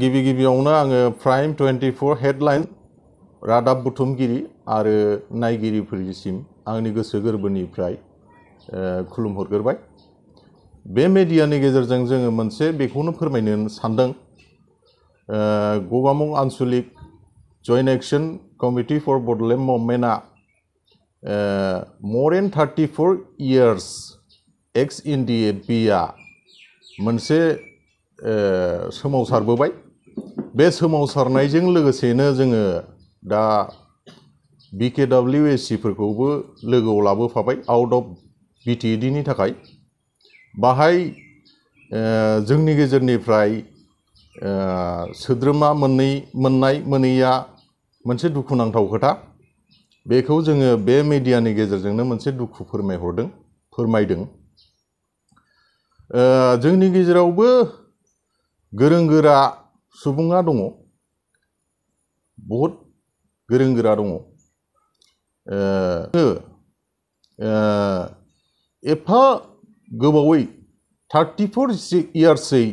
गिबि गिबियावनो आङो प्राइम 24 हेडलाइन रादाब बुथुमगिरि आरो नायगिरिफोरनिसिम आंनि गोसो गोरबोनिफ्राय खुलुमहरग्रोबाय। बे मेडियानि गेजेरजों जोङो मोनसे बेखौनो फोरमायनो सानदों, गगामुग आन्चलिक joint action committee for Bodoland मुभमेन्टआ more than 34 years एक्स NDFB-आ मोनसे सोमावसारबोबाय। बे सोमावसारनायजों लोगोसेनो जोङो दा BKWSCफोरखौबो लोगोआव लाबोफाबाय आउट अफ BTEDनि थाखाय। बाहाय जोंनि गेजेरनिफ्राय सोद्रोमा मोनैया मोनसे दुखुनांथाव खोथा। बेखौ जोङो बे मेडियानि गेजेरजोंनो मोनसे दुखु फोरमायदों। जोंनि गेजेरावबो गोरों गोरा सुबुङा दङ, बहुद गोरों गोरा दङ। एफा गोबावै 34 इयार्सै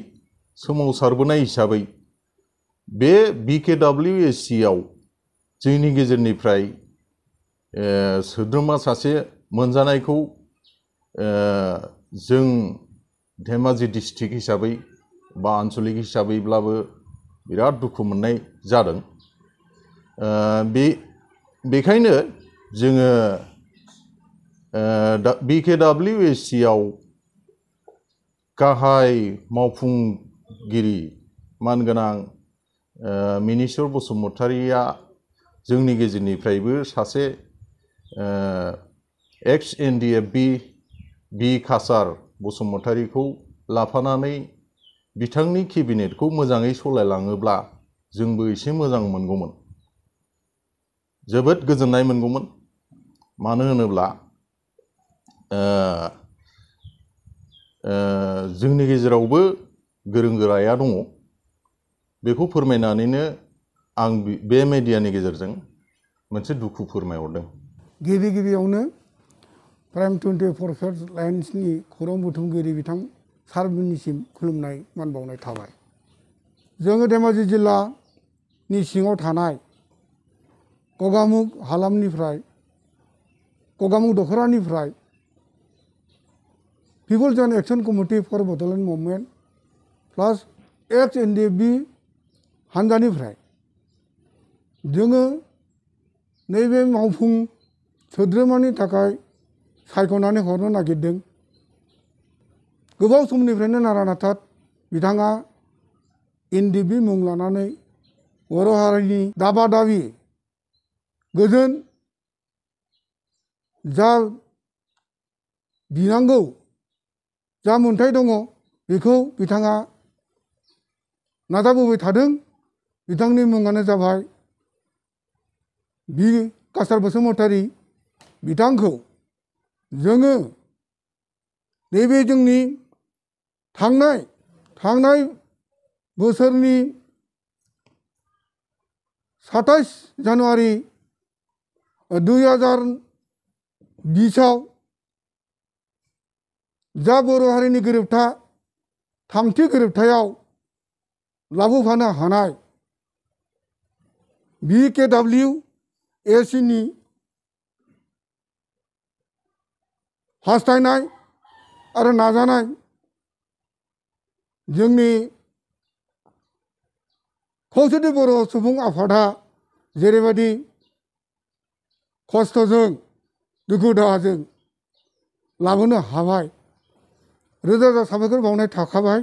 सोमावसारबोनाय हिसाबै बे BKWSCआव जोंनि गेजेरनिफ्राय सोद्रोमा सासे मोनजानायखौ जों धेमाजि डिस्ट्रिक्ट हिसाबै बा आन्चलिक हिसाबैब्लाबो बिराद दुखु मोननाय जादों। बेखायनो जोङो BKWSCआव गाहाय मावफुंगिरि मानगोनां मिनिस्वर बसुमतारिया जोंनि गेजेरनिफ्रायबो सासे एक्स NDFB बि कासार बसुमतारिखौ लाफानानै बिथांनि केबिनेटखौ मोजाङै सालायलाङोब्ला जोंबो एसे मोजां मोनगौमोन, जोबोद गोजोननाय मोनगौमोन। मानो होनोब्ला जोंनि गेजेरावबो गोरों गोराया दङ। बेखौ फोरमायनानैनो आं बे मेडियानि गेजेरजों मोनसे दुखु फोरमायहरदों। गिबियावनो प्राइम 24 हेडलाइन्सनि खौरां बुथुमगिरि बिथां सारमोननिसिम खुलुमनाय मान बावनाय थाबाय। जोङो धेमाजि जिल्लानि सिङाव थानाय गगामुग हालामनिफ्राय, गगामुग दख'रानिफ्राय people's joint action committee for Bodoland movement plus ex NDFB हानजानिफ्राय जोङो नैबे मावफुं सोद्रोमानि थाखाय सायख'नानै हरनो नागिरदों। गोबाव समनिफ्रायनो नारा नाथा बिथाङा NDFB मुं लानानै बर' हारिनि दाबा दाबि गोजोन जा बिनांगौ, जा मोन्थाय दङ बेखौ बिथाङा नाजाबोबाय थादों। बिथांनि मुङानो जाबाय बि कासार बसुमतारि। बिथांखौ जोङो नैबे जोंनि थांनाय बोसोरनि 27 जानुवारि 2020आव जा बर' हारिनि गोरोबथा, थामथि गोरोबथायाव लाबोफानो हानाय BKWSCनि हास्थायनाय आरो नाजानाय, जोंनि खौसेथि बर' सुबुं आफादा जेरैबायदि खस्थ'जों दुखु दाहाजों लाबोनो हाबाय, रोजा रोजा साबायखर बावनाय थाखाबाय।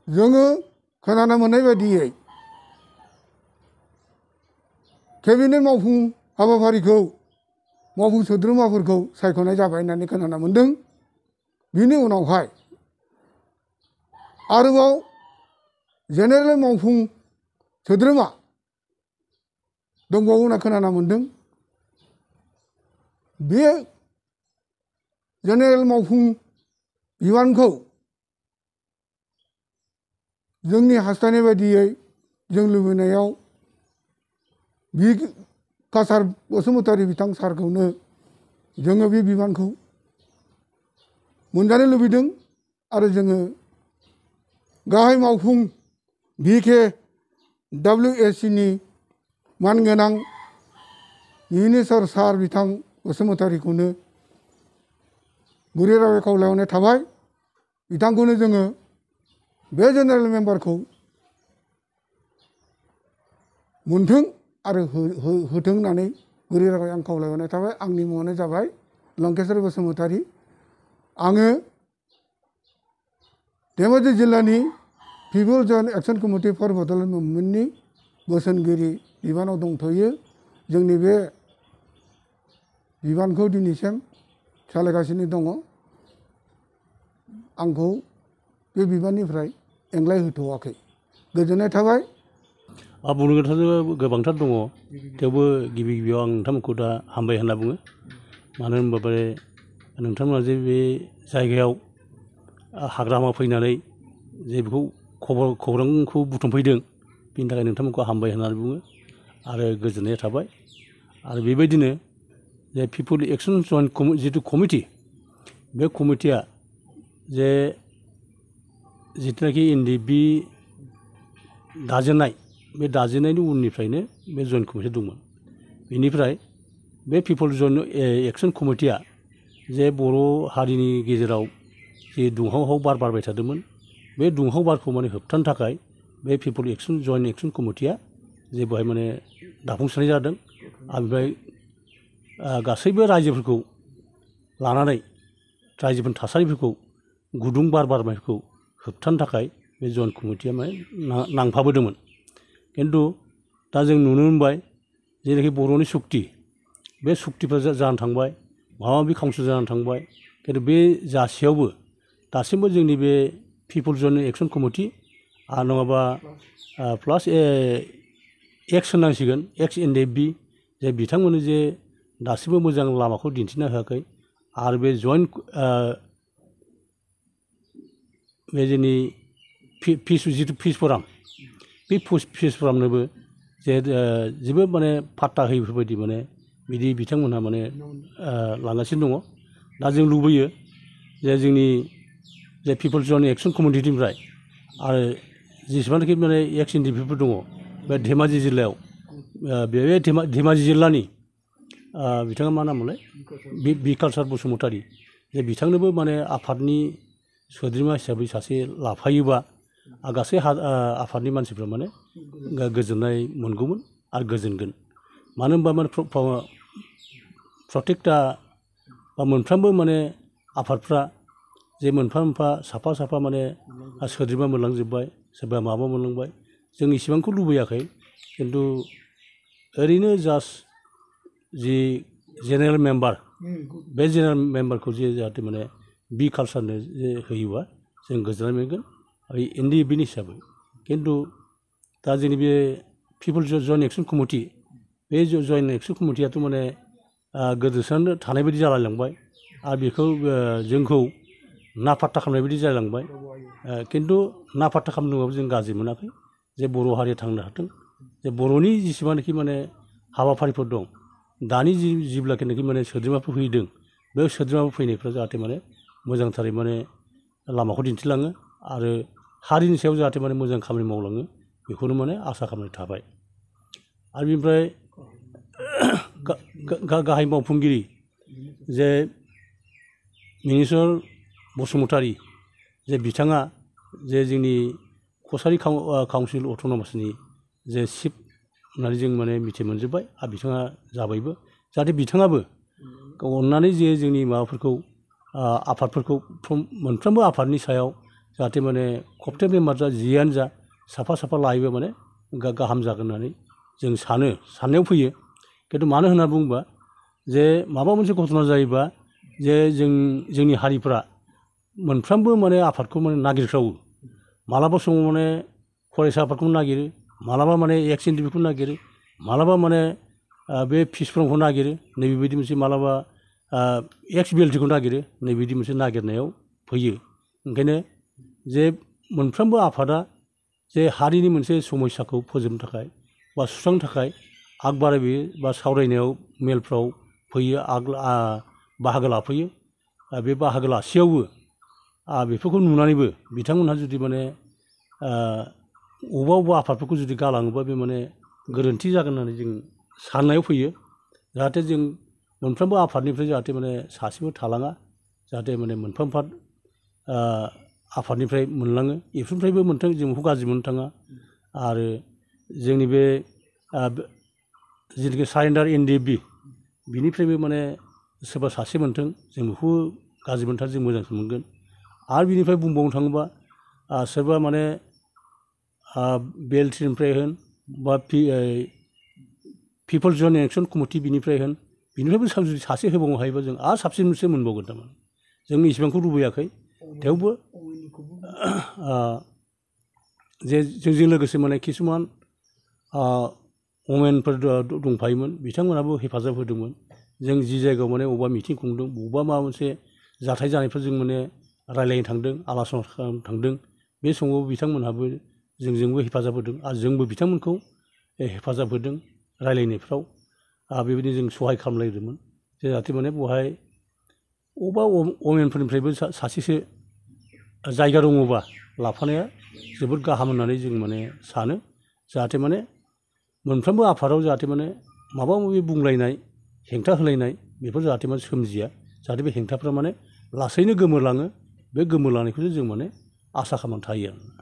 जोङो खोनानो मोननाय बायदियै केबिनेट मावफुं हाबाफारिखौ मावफुं सोद्रोमाफोरखौ सायख'नाय जाबाय होननानै खोनानो मोनदों। बिनि उनावहाय आरोबाव जेनेरेल मावफुं सोद्रोमा दंबावो होनना खोनानो मोनदों। बे जेनेरेल मावफुं बिबानखौ जोंनि हास्थायनाय बायदियै जों लुबैनायाव बि कासार बसुमतारि बिथां सारखौनो जोङो बे बिबानखौ मोनजानो लुबैदों आरो जोङो गाहाय मावफुं VK WSC नि मानगोनां मिनिस्टार सार बिथां बसुमतारीखौनो गुरै रावै खावलायहरनाय थाबाय बिथांखौनो जोङो बे जेनेरेल मेम्बारखौ मोनथों आरो होथों होननानै गुरै रावै आं खावलायहरनाय थाबाय आंनि मुङानो जाबाय लंकेश्वर बसुमतारी आङो धेमाजि जिल्लानि people joint action committee for Bodoland मुभमेन्टनि बोसोनगिरि बिबानाव दंथ'यो जोंनि बे बिबानखौ दिनैसिम सालायगासिनो दङ आंखौ बे बिबाननिफ्राय एंग्लाय होथ'वाखै गोजोननाय थाबाय बुंनो खोथाथ' गोबांथार दङ थेवबो गिबि गिबियाव आं नोंथांमोनखौ दा हामबाय होनना बुङो मानो होनबा बे नोंथांमोना जे बे जायगायाव हाग्रामा फैनानै जे बेखौ खौरांखौ बुथुमफैदों बिनि थाखाय नोंथांमोनखौ हामबाय होननानै बुङो आरो गोजोननाय थाबाय आरो बेबायदिनो जे पिपल एक्सन जयेन्ट जिथु कमिटि बे कमिटिया जे जिथुनाखि NDP दाजेननाय बे दाजेननायनि उननिफ्रायनो बे जयेन्ट कमिटि दंमोन बेनिफ्राय बे पिपल जयेन्ट एक्सन कमिटिया जे बर' हारिनि गेजेराव जे दुंहाव बार बारबाय थादोंमोन बे दुंहाव बारखौ माने होबथानो थाखाय बे पिपल जयेन्ट एक्सन कमिटिया जे बेवहाय माने दाफुंसारनाय जादों आरो बेवहाय गासैबो रायजोफोरखौ लानानै रायजोफोरनि थासारिफोरखौ गुदुं बार बारनायखौ होबथानो थाखाय बे जयेन्ट कमिटिया माने नांफाबोदोंमोन खिन्थु दा जों नुनो मोनबाय जेरैखि बर'नि सुक्ति बे सुक्तिफ्रा जानानै थांबाय माबा माबि काउन्सिल जानानै थांबाय खिन्थु बे जासेयावबो दासिमबो जोंनि बे पिपल जयेन्ट एक्सन कमिटि आरो नङाबा प्लास एक्स होननांसिगोन एक्स NDP जे बिथांमोननो जे दासिमबो मोजां लामाखौ दिन्थिनो होआखै आरो बे जयेन्ट बे जोंनि जिथु पिस फराम बे पिस फरामनोबो जे जेबो माने फात्ता होयैफोरबायदि माने बिदि बिथांमोनहा माने लांगासिनो दङ दा जों लुबैयो जे जोंनि जे पिपल जयेन्ट एक्सन कमिटिनिफ्राय आरो जेसेबांनाखि माने एक्स NDPफोर दङ बे धेमाजि जिल्लायाव बे धेमाजि जिल्लानि बिथाङा मा नाममोनलाय बिकालसार बसुमतारी जे बिथांनोबो माने आफादनि सोद्रोमा हिसाबै सासे लाफायोबा गासै आफादनि मानसिफ्रा माने गोजोननाय मोनगौमोन आरो गोजोनगोन मानो होनबा माने प्रतेकटा बा मोनफ्रोमबो माने आफादफ्रा जे मोनफा मोनफा साफा साफा माने सोद्रोमा मोनलांजोब्बाय सोरबा माबा मोनलांबाय जों इसेबांखौ लुबैयाखै खिन्थु ओरैनो जास्ट जि जेनेरेल मेम्बार बे जेनेरेल मेम्बारखौ जे जाहाथे माने बि कालसारनो जे होयोबा जों गोजोननाय मोनगोन आरो NDPनि हिसाबै खिन्थु दा जोंनि बे पिपल जयेन्ट एक्सन कमिटि बे जयेन्ट एक्सन कमिटियाथ' माने गोदोसोनानै थानाय बायदि जालायलांबाय आरो बेखौ जोंखौ नाफात्ता खालामनाय बायदि जालांबाय खिन्थु नाफात्ता खालामदोंबाबो जों गाज्रि मोनाखै जे बर' हारिया थांनो हाथों जे बर'नि जेसेबांनाखि माने हाबाफारिफोर दं दानि जेब्लाखि माने सोद्रोमाफोर फैदों बे सोद्रोमाफोर फैनायफ्रा जाहाथे माने मोजांथारै माने लामाखौ दिन्थिलाङो आरो हारिनि सायाव जाहाथे माने मोजां खामानि मावलाङो बेखौनो माने आसा खालामनाय थाबाय आरो बेनिफ्राय गाहाय मावफुंगिरि जे मिनिस्टार बसुमतारी जे बिथाङा जे जोंनि कछारी काउन्सिल अट'नमासनि जे चिफ होननानै जों माने मिथि मोनजोब्बाय आरो बिथाङा जाबायबो जाहाथे बिथाङाबो अननानै जे जोंनि माबाफोरखौ आफादफोरखौ मोनफ्रोमबो आफादनि सायाव जाहाथे माने खप्टे मेम्बार जा जियानो जा साफा साफा लायोबा माने गाहाम जागोन होननानै जों साननायाव फैयो खिन्थु मानो होनना बुङोबा जे माबा मोनसे घटना जायोबा जे जोंनि हारिफ्रा मोनफ्रोमबो माने आफादखौ माने नागिरख्रावो मालाबा समाव माने फरायसा आफादखौ नागिरो मालाबा माने एक्स NDPखौ नागिरो मालाबा माने बे पिस फरामखौ नागिरो नैबेबायदि मोनसे मालाबा एक्स BLTखौ नागिरो नैबिदि मोनसे नागिरनायाव फैयो ओंखायनो जे मोनफ्रोमबो आफादा जे हारिनि मोनसे समस्याखौ फोजोबनो थाखाय बा सुस्रांनो थाखाय आग बारायबोयो बा सावरायनायाव मेलफ्राव फैयो बाहागो लाफैयो बे बाहागो लासेयावबो बेफोरखौ नुनानैबो बिथांमोनहा जुदि माने अबेबा अबेबा आफादफोरखौ जुदि गालाङोबा बे माने गोरोन्थि जागोन होननानै जों साननायाव फैयो जाहाथे जों मोनफ्रोमबो आफादनिफ्राय जाहाथे माने सासेबो थालाङा जाहाथे माने मोनफा मोनफा आफादनिफ्राय मोनलाङो बेफोरनिफ्रायबो मोनथों जों बेखौ गाज्रि मोननो थाङा आरो जोंनि बे जिथुखि सारेन्डार NDFB बिनिफ्रायबो माने सोरबा सासे मोनथों जों बेखौ गाज्रि मोनथार जों मोजांसो मोनगोन आरो बिनिफ्राय बुंबावनो थाङोबा सोरबा माने BLT निफ्राय होन बा पिपल्स जयेन्ट इलेक्सन कमिटि बिनिफ्राय होन बिनिफ्रायबो जुदि सासे होबावनो हायोबा जों आरो साबसिनसो मोनबावगोन थारमाने जों इसेबांखौ लुबैयाखै थेवबो जे जोंजों लोगोसे माने किसुमान वमेनफोर दंफायोमोन बिथांमोनाबो हेफाजाब होदोंमोन जों जि जायगायाव माने बबेबा मिटिं खुंदों बबेबा माबा मोनसे जाथाय जानायफोर जों माने रायलायनो थांदों आलासना खालामनो थांदों बे समाव बिथांमोनहाबो जोंजोंबो हेफाजाब होदों आरो जोंबो बिथांमोनखौ हेफाजाब होदों रायलायनायफ्राव बेबायदिनो जों सहाय खालामलायदोंमोन जाहाथे माने बेवहाय अबेबा वमेनफोरनिफ्रायबो सासेसो जायगा दङबा लाफानाया जोबोद गाहाम होननानै जों माने सानो जाहाथे माने मोनफ्रोमबो आफादाव जाहाथे माने माबा माबि बुंलायनाय हेंथा होलायनाय बेफोर जाहाथे माने सोमजिया जाहाथे बे हेंथाफ्रा माने लासैनो गोमोरलाङो बे गोमोरलांनायखौसो जों माने आसा खालामनानै थायो आरो